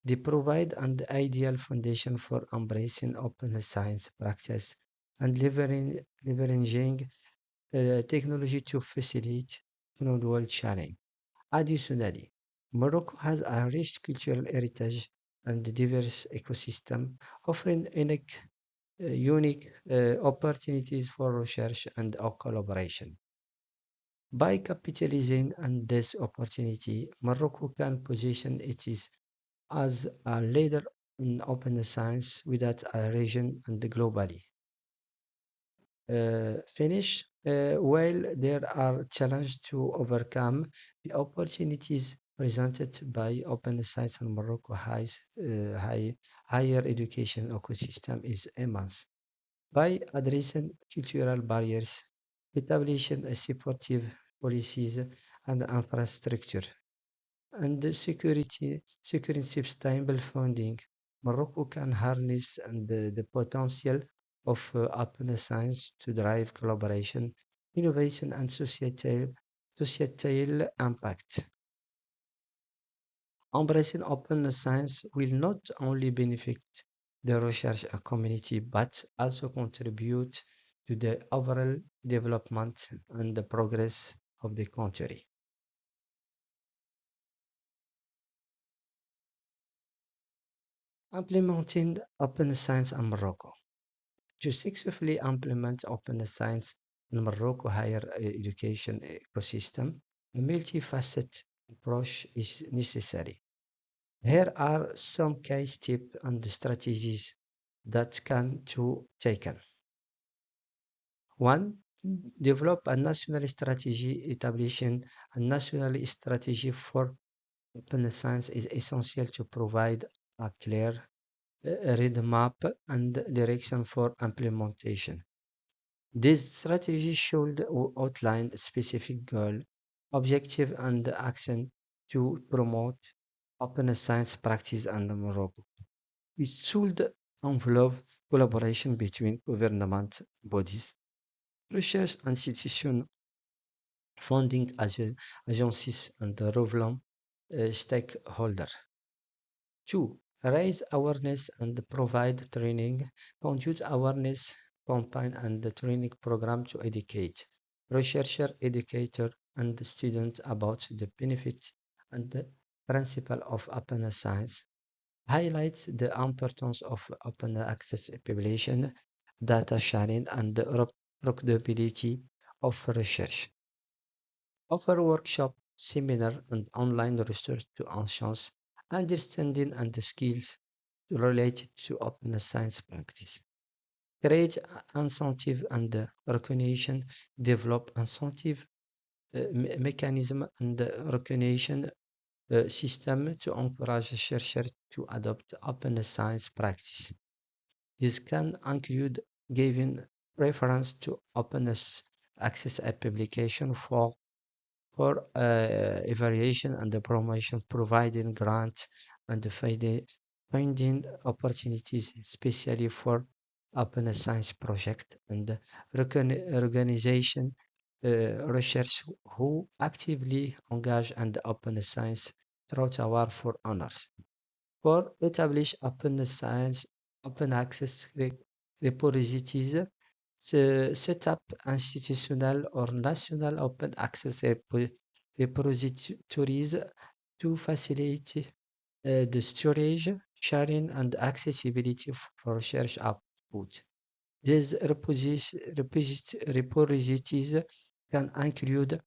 [SPEAKER 4] They provide an ideal foundation for embracing open science practice and leveraging technology to facilitate knowledge sharing. Additionally, Morocco has a rich cultural heritage and diverse ecosystem, offering unique opportunities for research and collaboration. By capitalizing on this opportunity, Morocco can position itself as a leader in open science within a region and globally. While there are challenges to overcome, the opportunities presented by open science in Morocco higher education ecosystem is immense. By addressing cultural barriers, establishing a supportive policies and infrastructure, and securing sustainable funding, Morocco can harness the potential of open science to drive collaboration, innovation, and societal impact. Embracing open science will not only benefit the research community but also contribute to the overall development and the progress of the country. Implementing open science in Morocco. To successfully implement open science in Morocco higher education ecosystem, a multifaceted approach is necessary. Here are some key steps and strategies that can be taken. One, develop a national strategy. Establishing a national strategy for open science is essential to provide a clear roadmap and direction for implementation. This strategy should outline specific goal, objective, and action to promote open science practice in Morocco. It should involve collaboration between government bodies, research institutions, funding agencies, and relevant stakeholders. Two, raise awareness and provide training, conduct awareness campaign and training program to educate researcher, educator, and students about the benefits and the principle of open science. Highlights the importance of open access publication, data sharing, and the reproducibility of research. Offer workshop, seminar, and online research to enhance understanding and the skills related to open science practice. Create incentive and recognition, develop incentive mechanism and recognition system to encourage researchers to adopt open science practice. This can include giving preference to open access publication for evaluation and the promotion, providing grants and finding opportunities, especially for open science project and organization research who actively engage in the open science throughout award for honors. For establish open science, open access repositories, set up institutional or national open access repositories to facilitate the storage, sharing, and accessibility for research output. These repositories can include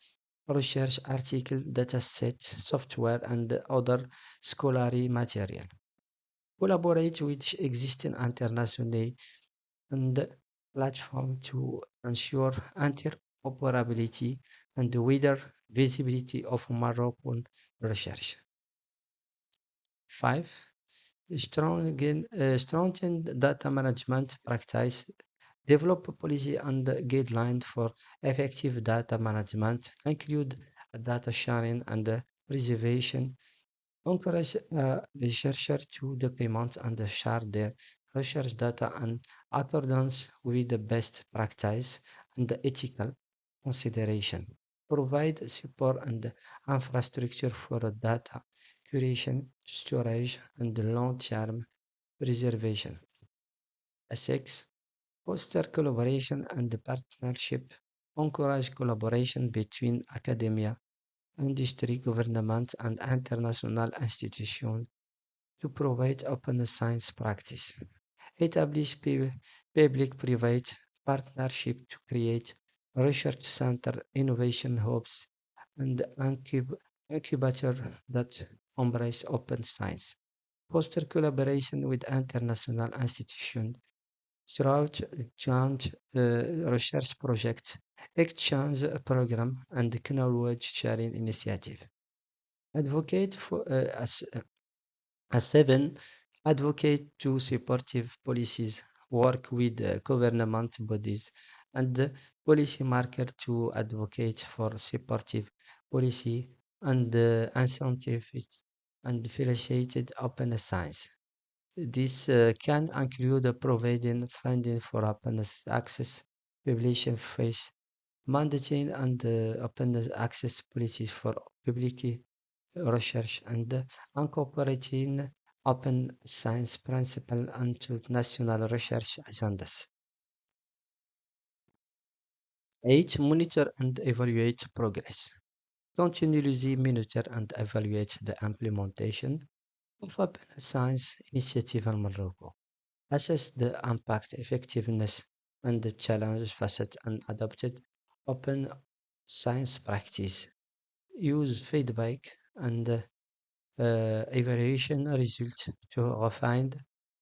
[SPEAKER 4] research article, dataset, software, and other scholarly material. Collaborate with existing international and platform to ensure interoperability and wider visibility of Moroccan research. 5. Strengthen data management practice. Develop policy and guidelines for effective data management, include data sharing and preservation. Encourage researchers to document and share their research data in accordance with the best practice and ethical consideration. Provide support and infrastructure for data curation, storage, and long-term preservation. 6. Foster collaboration and partnership. Encourage collaboration between academia, industry, government, and international institutions to provide open science practice. Establish public-private partnership to create research center, innovation hubs, and incubator that embrace open science. Foster collaboration with international institutions throughout joint research projects, exchange program, and knowledge sharing initiative. Advocate for as 7. Advocate to supportive policies. Work with government bodies and policymakers to advocate for supportive policy and incentives and facilitate open science. This can include providing funding for open access, publication fees, mandating and open access policies for public research, and incorporating open science principles into national research agendas. 8. Monitor and evaluate progress. Continuously monitor and evaluate the implementation of open science initiative in Morocco. Assess the impact, effectiveness, and the challenge facet and adopted open science practice. Use feedback and evaluation results to refine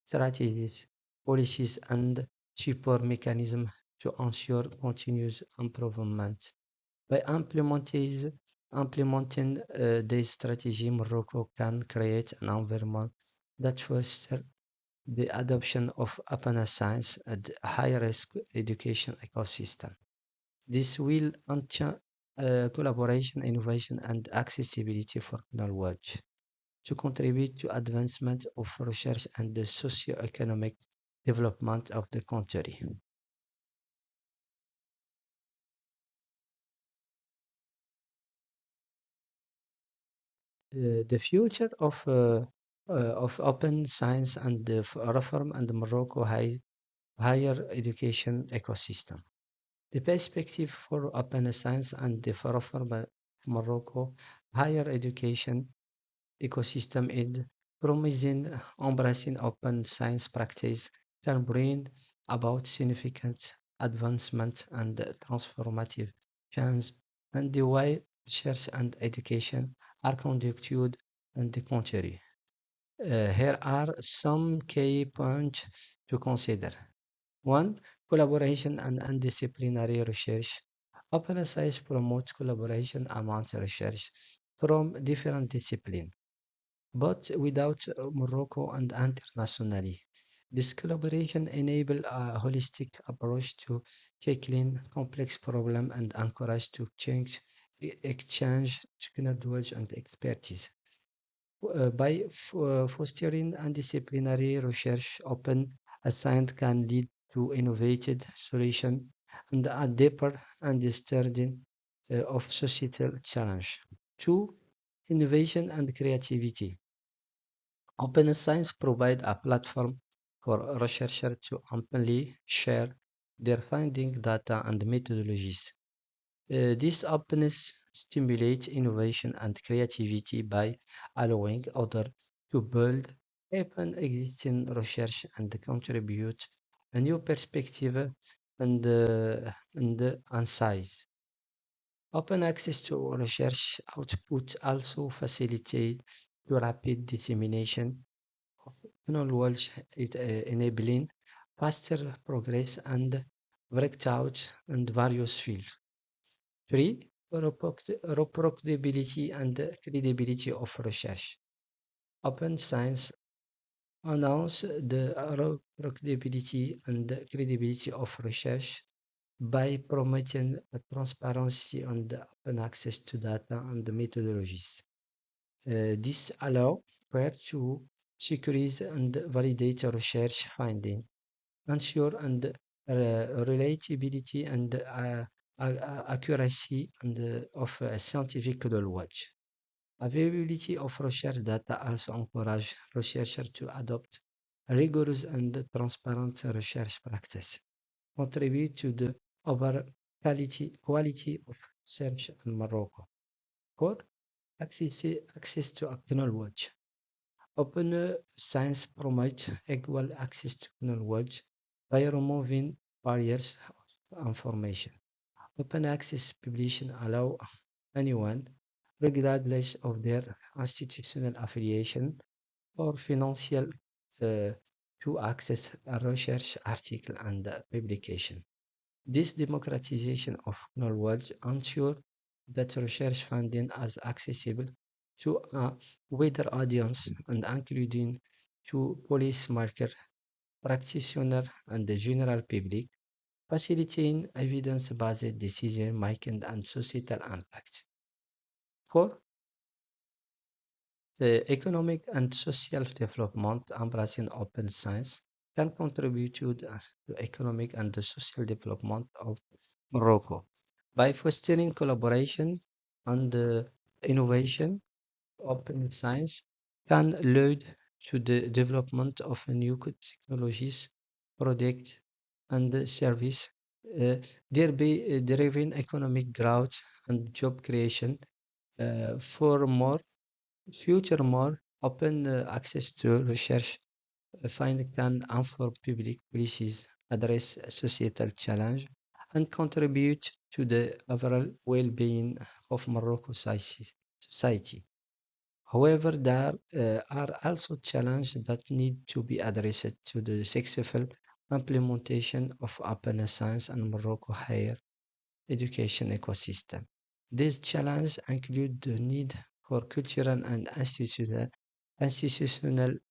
[SPEAKER 4] strategies, policies, and support mechanisms to ensure continuous improvement. By implementing this strategy, Morocco can create an environment that fosters the adoption of open science and high-risk education ecosystem. This will ensure collaboration, innovation, and accessibility for knowledge to contribute to advancement of research and the socio-economic development of the country. The future of open science and the reform and Morocco higher education ecosystem. The perspective for open science and the reform of Morocco higher education ecosystem is promising. Embracing open science practice can bring about significant advancement and transformative change and the way research and education are conducted in the country. Here are some key points to consider. 1. Collaboration and interdisciplinary research. Open science promotes collaboration among research from different disciplines, but without Morocco and internationally. This collaboration enables a holistic approach to tackling complex problems and encourage to exchange knowledge and expertise. By fostering interdisciplinary research, open science can lead to innovative solutions and a deeper understanding of societal challenge. 2. Innovation and creativity. Open science provides a platform for researchers to openly share their findings, data, and methodologies. This openness stimulates innovation and creativity by allowing others to build upon existing research and contribute a new perspective and insight. Open access to research output also facilitate the rapid dissemination of knowledge, enabling faster progress and breakthroughs in various fields. Three, reproducibility and credibility of research. Open science announce the reproducibility and credibility of research by promoting transparency and open access to data and methodologies. This allows for to secure and validate research findings, ensure and relatability and accuracy of scientific knowledge. Availability of research data also encourage researchers to adopt rigorous and transparent research practice, contribute to the overall quality of research in Morocco. 4. Access to knowledge. Open science promotes equal access to knowledge by removing barriers of information. Open access publication allow anyone, regardless of their institutional affiliation or financial, to access a research article and publication. This democratization of knowledge ensures that research funding is accessible to a wider audience and including to policymakers, practitioners, and the general public, facilitating evidence-based decision making and societal impact. 4. The economic and social development embracing open science can contribute to the economic and the social development of Morocco by fostering collaboration and innovation. Open science can lead to the development of new technologies, products, and service, thereby driving economic growth and job creation. For more future more open access to research find can inform public policies, address societal challenge, and contribute to the overall well-being of Morocco society. However, there are also challenges that need to be addressed to the successful implementation of open science and Morocco higher education ecosystem. These challenges include the need for cultural and institutional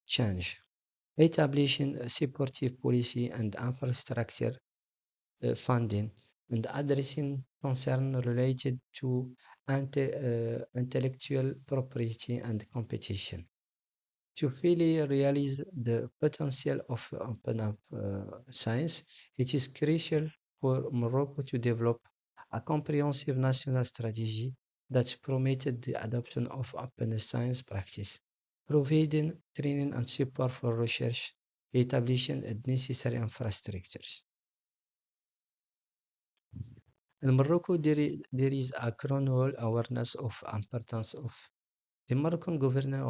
[SPEAKER 4] change, establishing a supportive policy and infrastructure funding, and addressing concerns related to intellectual property and competition. To fully realize the potential of open science, it is crucial for Morocco to develop a comprehensive national strategy that promoted the adoption of open science practice, providing training and support for research, establishing necessary infrastructures. In Morocco, there is a growing awareness of importance of the Moroccan government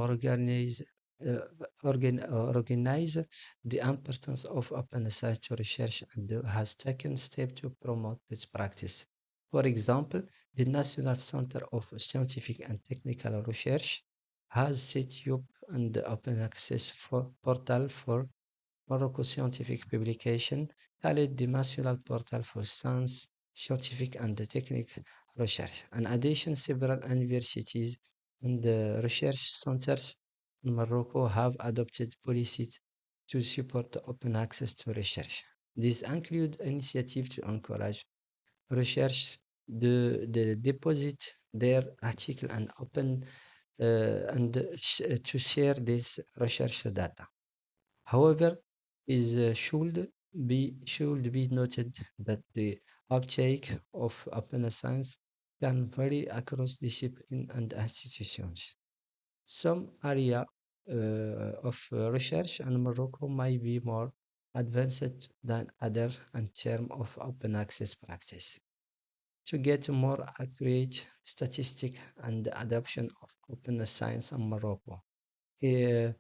[SPEAKER 4] uh, organize the importance of open science research and has taken steps to promote this practice. For example, the National Center of Scientific and Technical Research has set up an open access portal for Morocco scientific publication, called the National Portal for Science, Scientific and Technical Research. In addition, several universities and research centers in Morocco have adopted policies to support open access to research. These include initiatives to encourage research the deposit their article and open to share this research data. However, should be noted that the uptake of open science can vary across disciplines and institutions. Some area of research in Morocco might be more advanced than others in terms of open access practice. To get more accurate statistics and the adoption of open science in Morocco, I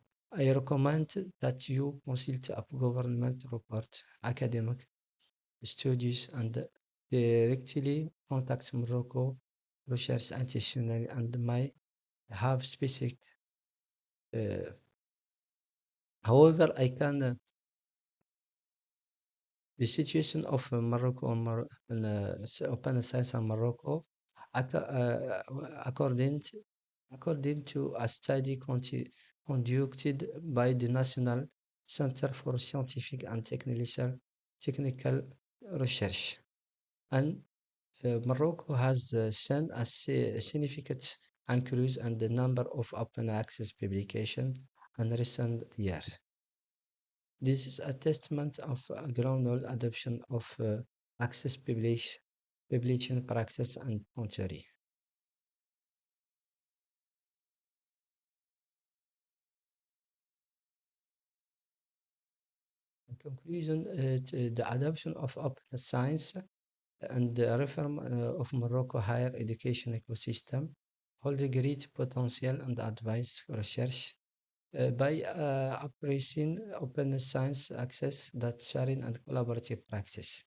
[SPEAKER 4] recommend that you consult a government report, academic studies, and directly contact Morocco research institutional and may have specific. Uh, however, I can the situation of Morocco and open science in Morocco, according to a study conducted by the National Center for Scientific and Technical Research, and Morocco has seen a significant increase in the number of open access publications in recent years. This is a testament of a gradual adoption of access publication practice and theory. In conclusion, the adoption of open science and the reform of Morocco higher education ecosystem hold a great potential and advanced research by embracing open science access, that sharing and collaborative practice.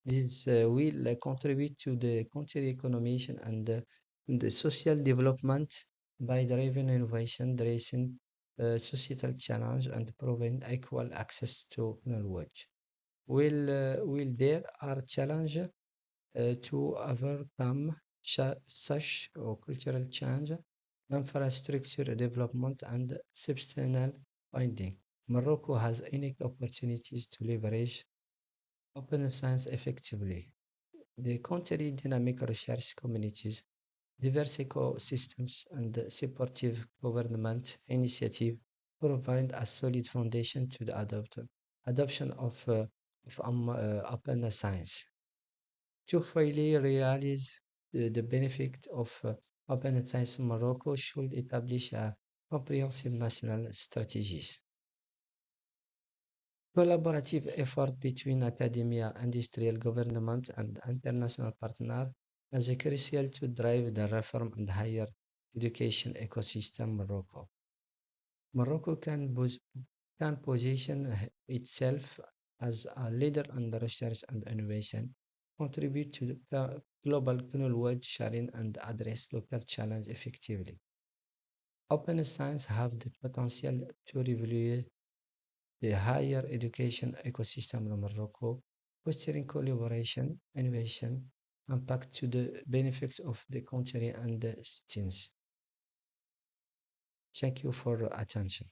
[SPEAKER 4] This will contribute to the country economy and the social development by driving innovation, addressing societal challenge, and providing equal access to knowledge. Will there are challenges to overcome such cultural change, infrastructure development, and substantial finding. Morocco has unique opportunities to leverage open science effectively. The country dynamic research communities, diverse ecosystems, and supportive government initiative provide a solid foundation to the adoption of open science. To fully realize the benefit of open science, Morocco should establish a comprehensive national strategies. Collaborative effort between academia, industrial government, and international partners is crucial to drive the reform and higher education ecosystem Morocco. Morocco can position itself as a leader in research and innovation, contribute to the global knowledge sharing, and address local challenges effectively. Open science have the potential to revolutionize the higher education ecosystem in Morocco, fostering collaboration, innovation, impact to the benefits of the country and the students. Thank you for your attention.